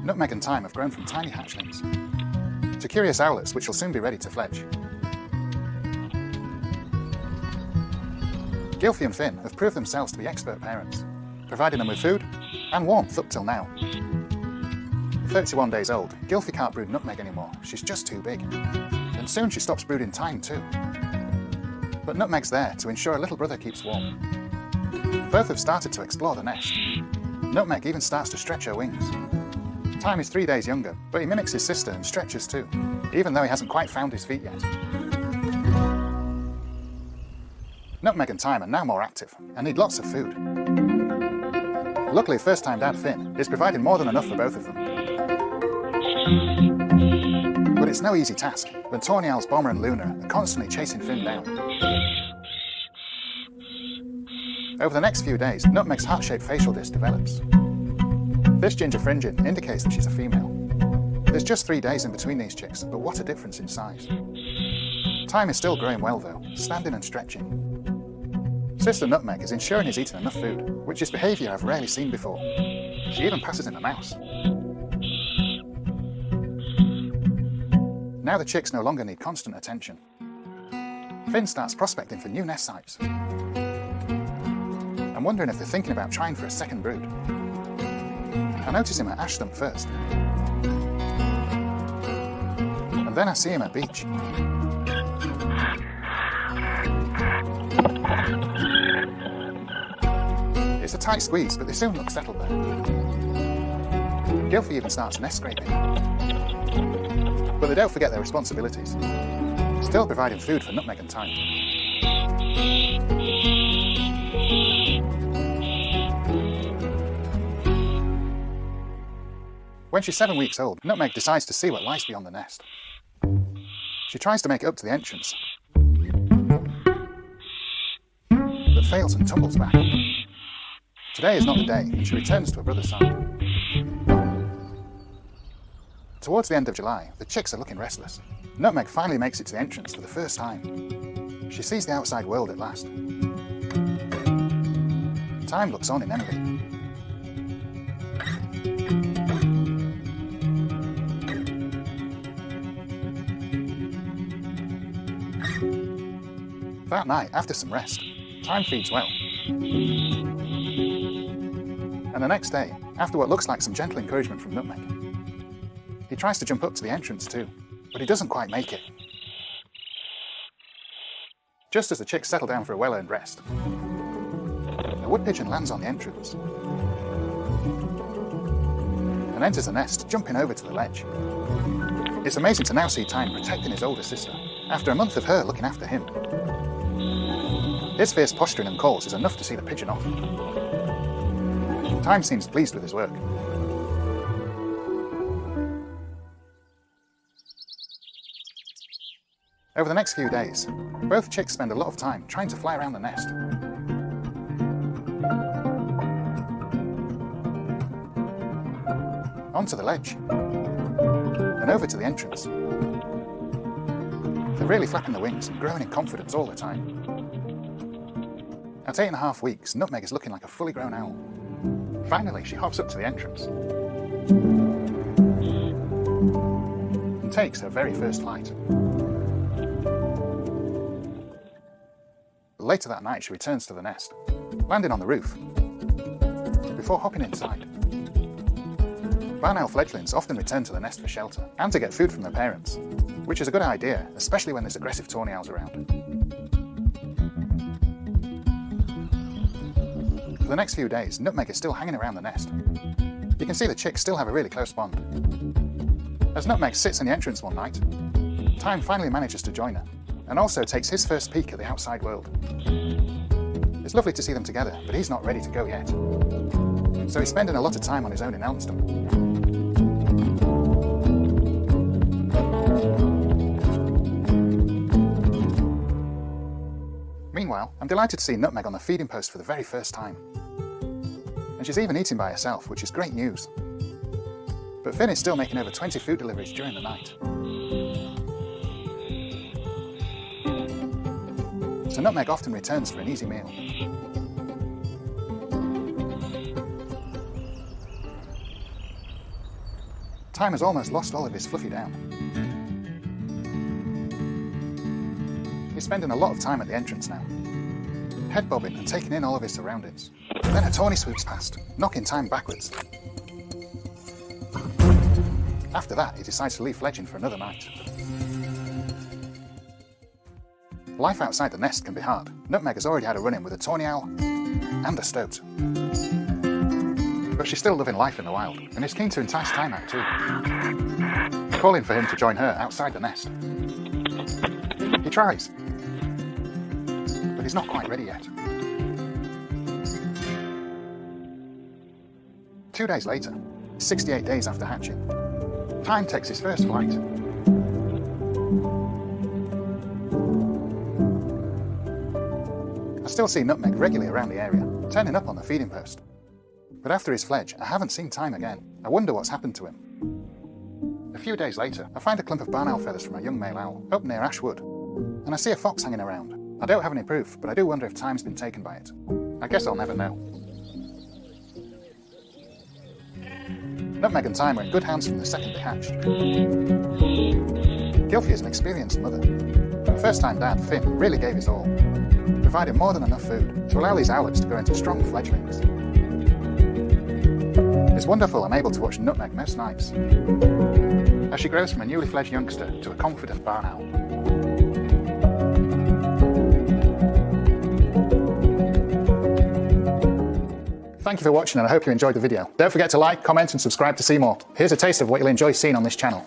Nutmeg and Thyme have grown from tiny hatchlings to curious owlets which will soon be ready to fledge. Gylfi and Finn have proved themselves to be expert parents, providing them with food and warmth up till now. 31 days old, Gylfi can't brood Nutmeg anymore, she's just too big. And soon she stops brooding Thyme too. But Nutmeg's there to ensure a little brother keeps warm. Both have started to explore the nest. Nutmeg even starts to stretch her wings. Thyme is 3 days younger, but he mimics his sister and stretches too, even though he hasn't quite found his feet yet. Nutmeg and Thyme are now more active and need lots of food. Luckily, first-time dad Finn is providing more than enough for both of them. But it's no easy task when tawny owls Bomber and Luna are constantly chasing Finn down. Over the next few days, Nutmeg's heart-shaped facial disc develops. This ginger fringing indicates that she's a female. There's just 3 days in between these chicks, but what a difference in size. Thyme is still growing well though, standing and stretching. Sister Nutmeg is ensuring he's eaten enough food, which is behaviour I've rarely seen before. She even passes him a mouse. Now the chicks no longer need constant attention. Finn starts prospecting for new nest sites. I'm wondering if they're thinking about trying for a second brood. I notice him at ash stump first. And then I see him at beach. It's a tight squeeze, but they soon look settled there. Gylfi even starts nest scraping. But they don't forget their responsibilities, still providing food for Nutmeg and Thyme. When she's 7 weeks old, Nutmeg decides to see what lies beyond the nest. She tries to make it up to the entrance, but fails and tumbles back. Today is not the day, and she returns to her brother's side. Towards the end of July, the chicks are looking restless. Nutmeg finally makes it to the entrance for the first time. She sees the outside world at last. Thyme looks on in envy. That night, after some rest, Thyme feeds well. And the next day, after what looks like some gentle encouragement from Nutmeg, he tries to jump up to the entrance too, but he doesn't quite make it. Just as the chicks settle down for a well-earned rest, a wood pigeon lands on the entrance and enters the nest, jumping over to the ledge. It's amazing to now see Thyme protecting his older sister, after a month of her looking after him. His fierce posturing and calls is enough to see the pigeon off. Thyme seems pleased with his work. Over the next few days, both chicks spend a lot of time trying to fly around the nest. Onto the ledge, and over to the entrance. They're really flapping the wings and growing in confidence all the time. At 8.5 weeks, Nutmeg is looking like a fully grown owl. Finally, she hops up to the entrance and takes her very first flight. Later that night, she returns to the nest, landing on the roof, before hopping inside. Barn owl fledglings often return to the nest for shelter and to get food from their parents, which is a good idea, especially when there's aggressive tawny owls around. For the next few days, Nutmeg is still hanging around the nest. You can see the chicks still have a really close bond. As Nutmeg sits in the entrance one night, Thyme finally manages to join her, and also takes his first peek at the outside world. It's lovely to see them together, but he's not ready to go yet. So he's spending a lot of time on his own in Elmston. Meanwhile, I'm delighted to see Nutmeg on the feeding post for the very first time. And she's even eating by herself, which is great news. But Finn is still making over 20 food deliveries during the night. So Nutmeg often returns for an easy meal. Time has almost lost all of his fluffy down. He's spending a lot of time at the entrance now, head bobbing and taking in all of his surroundings. Then a tawny swoops past, knocking Time backwards. After that, he decides to leave fledging for another night. Life outside the nest can be hard. Nutmeg has already had a run-in with a tawny owl and a stoat. But she's still loving life in the wild, and is keen to entice Time out too, calling for him to join her outside the nest. He tries, but he's not quite ready yet. 2 days later, 68 days after hatching, Time takes his first flight. I still see Nutmeg regularly around the area, turning up on the feeding post. But after his fledge, I haven't seen Time again. I wonder what's happened to him. A few days later, I find a clump of barn owl feathers from a young male owl up near Ashwood, and I see a fox hanging around. I don't have any proof, but I do wonder if Time's been taken by it. I guess I'll never know. Nutmeg and Time were in good hands from the second they hatched. Gylfi is an experienced mother, and first-time dad, Finn, really gave his all, providing more than enough food to allow these owlets to grow into strong fledglings. It's wonderful I'm able to watch Nutmeg most nights, as she grows from a newly fledged youngster to a confident barn owl. Thank you for watching, and I hope you enjoyed the video. Don't forget to like, comment and subscribe to see more. Here's a taste of what you'll enjoy seeing on this channel.